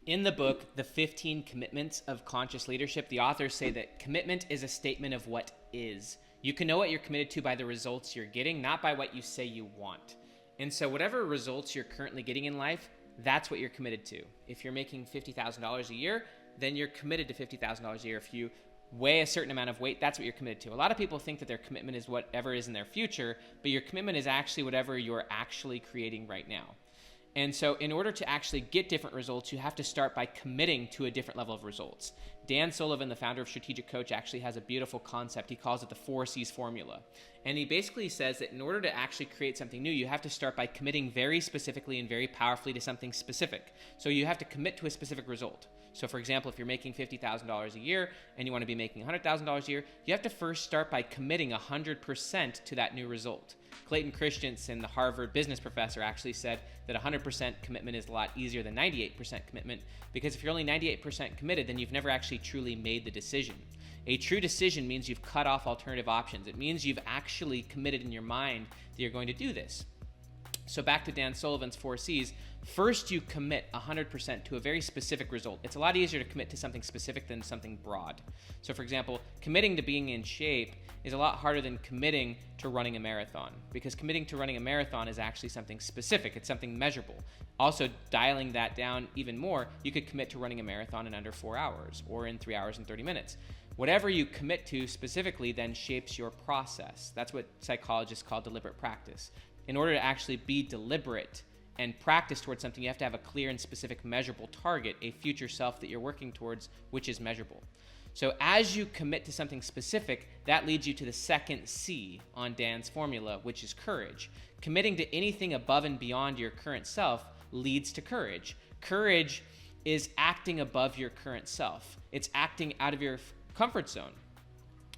In the book, The 15 Commitments of Conscious Leadership, the authors say that commitment is a statement of what is. You can know what you're committed to by the results you're getting, not by what you say you want. And so whatever results you're currently getting in life, that's what you're committed to. If you're making $50,000 a year, then you're committed to $50,000 a year. If you weigh a certain amount of weight, that's what you're committed to. A lot of people think that their commitment is whatever is in their future, but your commitment is actually whatever you're actually creating right now. And so in order to actually get different results, you have to start by committing to a different level of results. Dan Sullivan, the founder of Strategic Coach, actually has a beautiful concept. He calls it the 4 C's formula. And he basically says that in order to actually create something new, you have to start by committing very specifically and very powerfully to something specific. So you have to commit to a specific result. So for example, if you're making $50,000 a year and you want to be making $100,000 a year, you have to first start by committing 100% to that new result. Clayton Christensen, the Harvard business professor, actually said that 100% commitment is a lot easier than 98% commitment, because if you're only 98% committed, then you've never actually truly made the decision. A true decision means you've cut off alternative options. It means you've actually committed in your mind that you're going to do this. So back to Dan Sullivan's 4 C's, first you commit 100% to a very specific result. It's a lot easier to commit to something specific than something broad. So for example, committing to being in shape is a lot harder than committing to running a marathon, because committing to running a marathon is actually something specific. It's something measurable. Also, dialing that down even more, you could commit to running a marathon in under 4 hours or in 3 hours and 30 minutes. Whatever you commit to specifically then shapes your process. That's what psychologists call deliberate practice. In order to actually be deliberate and practice towards something, you have to have a clear and specific measurable target, a future self that you're working towards, which is measurable. So as you commit to something specific, that leads you to the second C on Dan's formula, which is courage. Committing to anything above and beyond your current self leads to courage. Courage is acting above your current self. It's acting out of your comfort zone.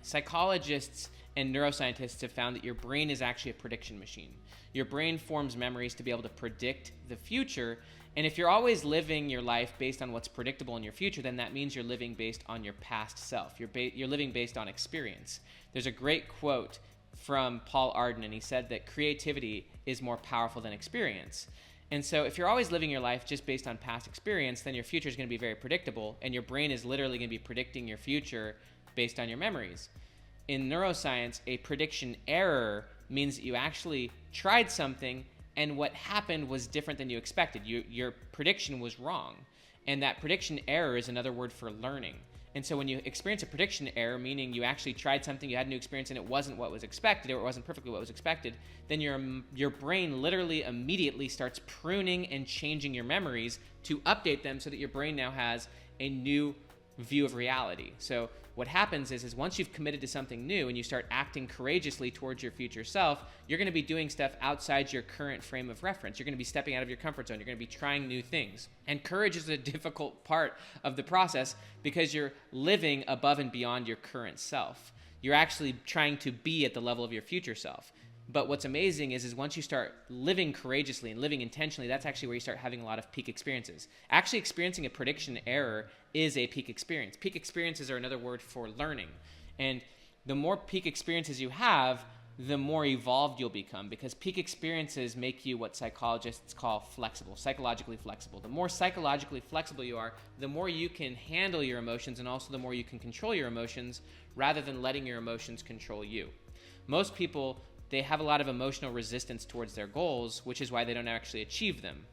Psychologists and neuroscientists have found that your brain is actually a prediction machine. Your brain forms memories to be able to predict the future. And if you're always living your life based on what's predictable in your future, then that means you're living based on your past self. You're living based on experience. There's a great quote from Paul Arden, and he said that creativity is more powerful than experience. And so if you're always living your life just based on past experience, then your future is going to be very predictable, and your brain is literally going to be predicting your future based on your memories. In neuroscience, a prediction error means that you actually tried something and what happened was different than you expected. Your prediction was wrong. And that prediction error is another word for learning. And so when you experience a prediction error, meaning you actually tried something, you had a new experience, and it wasn't what was expected, or it wasn't perfectly what was expected, then your brain literally immediately starts pruning and changing your memories to update them so that your brain now has a new view of reality. So what happens is once you've committed to something new and you start acting courageously towards your future self, you're going to be doing stuff outside your current frame of reference. You're going to be stepping out of your comfort zone. You're going to be trying new things. And courage is a difficult part of the process because you're living above and beyond your current self. You're actually trying to be at the level of your future self. But what's amazing is once you start living courageously and living intentionally, that's actually where you start having a lot of peak experiences. Actually experiencing a prediction error is a peak experience. Peak experiences are another word for learning. And the more peak experiences you have, the more evolved you'll become, because peak experiences make you what psychologists call flexible, psychologically flexible. The more psychologically flexible you are, the more you can handle your emotions, and also the more you can control your emotions rather than letting your emotions control you. Most people, they have a lot of emotional resistance towards their goals, which is why they don't actually achieve them.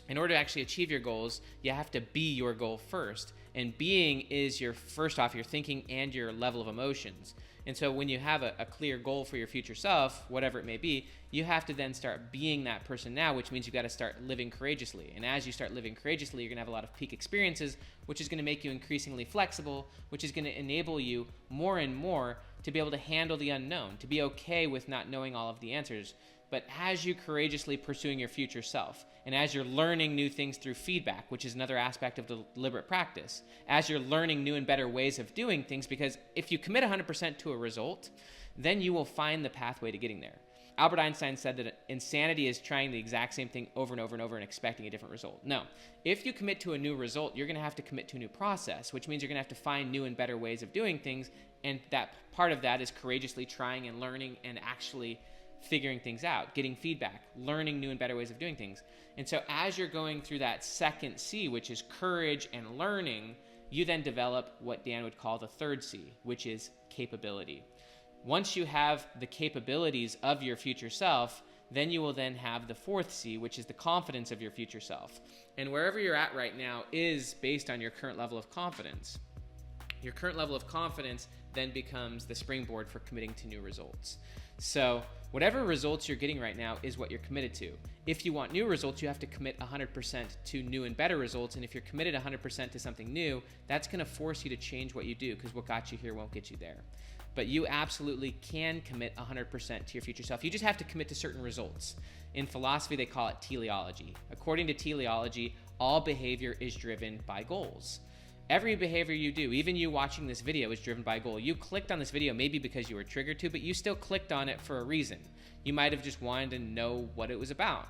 In order to actually achieve your goals, you have to be your goal first. And being is your thinking and your level of emotions. And so when you have a clear goal for your future self, whatever it may be, you have to then start being that person now, which means you've got to start living courageously. And as you start living courageously, you're going to have a lot of peak experiences, which is going to make you increasingly flexible, which is going to enable you more and more to be able to handle the unknown, to be okay with not knowing all of the answers. But as you courageously pursuing your future self, and as you're learning new things through feedback, which is another aspect of deliberate practice, as you're learning new and better ways of doing things, because if you commit 100% to a result, then you will find the pathway to getting there. Albert Einstein said that insanity is trying the exact same thing over and over and over and expecting a different result. No, if you commit to a new result, you're going to have to commit to a new process, which means you're going to have to find new and better ways of doing things, and that part of that is courageously trying and learning and actually figuring things out, getting feedback, learning new and better ways of doing things. And so as you're going through that second C, which is courage and learning, you then develop what Dan would call the third C, which is capability. Once you have the capabilities of your future self, then you will then have the fourth C, which is the confidence of your future self. And wherever you're at right now is based on your current level of confidence. Your current level of confidence then becomes the springboard for committing to new results. So whatever results you're getting right now is what you're committed to. If you want new results, you have to commit 100% to new and better results. And if you're committed 100% to something new, that's going to force you to change what you do, because what got you here won't get you there. But you absolutely can commit 100% to your future self. You just have to commit to certain results. In philosophy, they call it teleology. According to teleology, all behavior is driven by goals. Every behavior you do, even you watching this video, is driven by a goal. You clicked on this video maybe because you were triggered to, but you still clicked on it for a reason. You might have just wanted to know what it was about.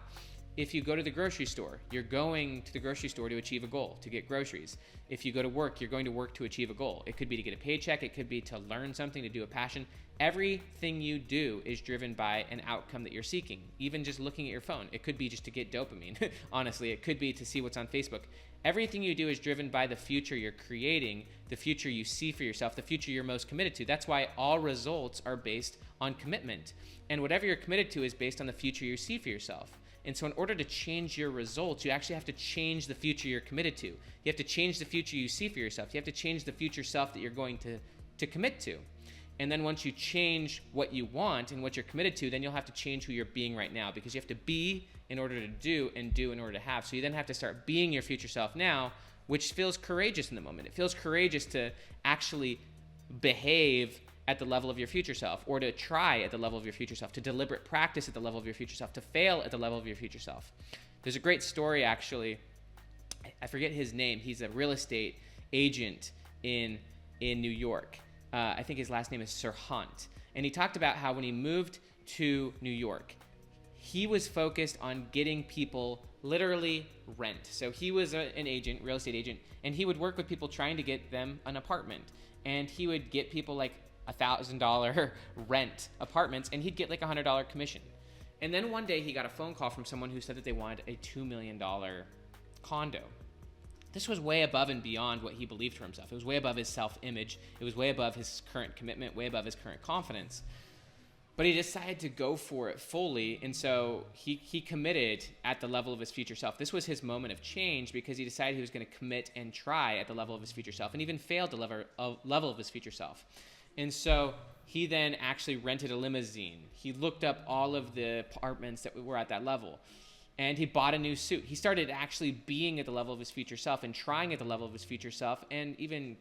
If you go to the grocery store, you're going to the grocery store to achieve a goal, to get groceries. If you go to work, you're going to work to achieve a goal. It could be to get a paycheck. It could be to learn something, to do a passion. Everything you do is driven by an outcome that you're seeking. Even just looking at your phone. It could be just to get dopamine. Honestly, it could be to see what's on Facebook. Everything you do is driven by the future you're creating, the future you see for yourself, the future you're most committed to. That's why all results are based on commitment. And whatever you're committed to is based on the future you see for yourself. And so in order to change your results, you actually have to change the future you're committed to. You have to change the future you see for yourself. You have to change the future self that you're going to commit to. And then once you change what you want and what you're committed to, then you'll have to change who you're being right now, because you have to be in order to do, and do in order to have. So you then have to start being your future self now, which feels courageous in the moment. It feels courageous to actually behave at the level of your future self, or to try at the level of your future self, to deliberate practice at the level of your future self, to fail at the level of your future self. There's a great story, actually. I forget his name. He's a real estate agent in New York. I think his last name is Sir Hunt. And he talked about how when he moved to New York, he was focused on getting people literally rent. So he was an agent, real estate agent, and he would work with people trying to get them an apartment. And he would get people like $1,000 rent apartments, and he'd get like $100 commission. And then one day he got a phone call from someone who said that they wanted a $2 million condo. This was way above and beyond what he believed for himself. It was way above his self-image. It was way above his current commitment, way above his current confidence. But he decided to go for it fully, and so he committed at the level of his future self. This was his moment of change, because he decided he was going to commit and try at the level of his future self, and even failed the level of his future self. And so he then actually rented a limousine. He looked up all of the apartments that were at that level, and he bought a new suit. He started actually being at the level of his future self and trying at the level of his future self, and even,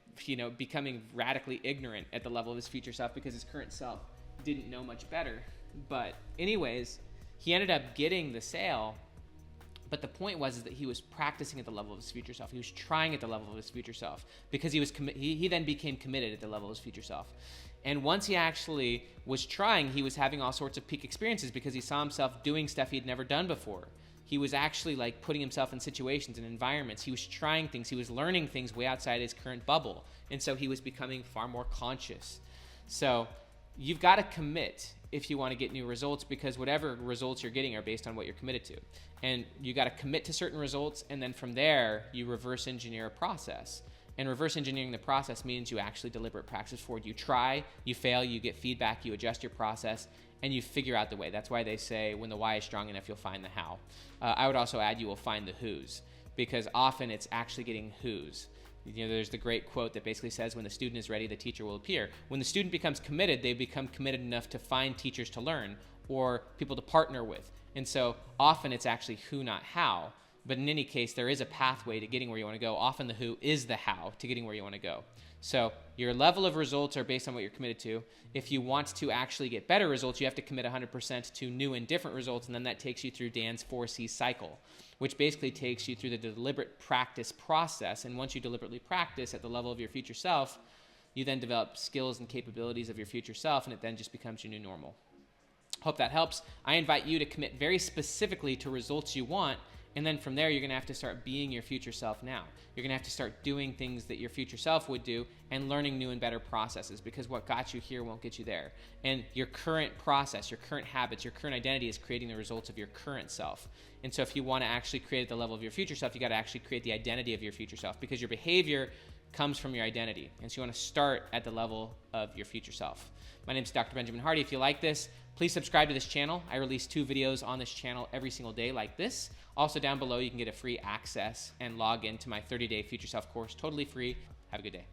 becoming radically ignorant at the level of his future self, because his current self didn't know much better. But anyways, he ended up getting the sale. But the point was that he was practicing at the level of his future self. He was trying at the level of his future self, because he then became committed at the level of his future self. And once he actually was trying, he was having all sorts of peak experiences, because he saw himself doing stuff he'd never done before. He was actually like putting himself in situations and environments. He was trying things. He was learning things way outside his current bubble. And so he was becoming far more conscious. So you've got to commit if you want to get new results, because whatever results you're getting are based on what you're committed to. And you got to commit to certain results, and then from there, you reverse engineer a process. And reverse engineering the process means you actually deliberate practice forward. You try, you fail, you get feedback, you adjust your process, and you figure out the way. That's why they say when the why is strong enough, you'll find the how. I would also add you will find the who's, because often it's actually getting who's. There's the great quote that basically says, when the student is ready, the teacher will appear. When the student becomes committed, they become committed enough to find teachers to learn or people to partner with. And so often it's actually who, not how. But in any case, there is a pathway to getting where you want to go. Often the who is the how to getting where you want to go. So your level of results are based on what you're committed to. If you want to actually get better results, you have to commit 100% to new and different results, and then that takes you through Dan's 4C cycle, which basically takes you through the deliberate practice process. And once you deliberately practice at the level of your future self, you then develop skills and capabilities of your future self, and it then just becomes your new normal. Hope that helps. I invite you to commit very specifically to results you want, And then from there, you're going to have to start being your future self now. You're going to have to start doing things that your future self would do and learning new and better processes, because what got you here won't get you there. And your current process, your current habits, your current identity is creating the results of your current self. And so if you want to actually create at the level of your future self, you got to actually create the identity of your future self, because your behavior comes from your identity. And so you want to start at the level of your future self. My name is Dr. Benjamin Hardy. If you like this, please subscribe to this channel. I release 2 videos on this channel every single day like this. Also down below, you can get a free access and log into my 30-day Future Self course, totally free. Have a good day.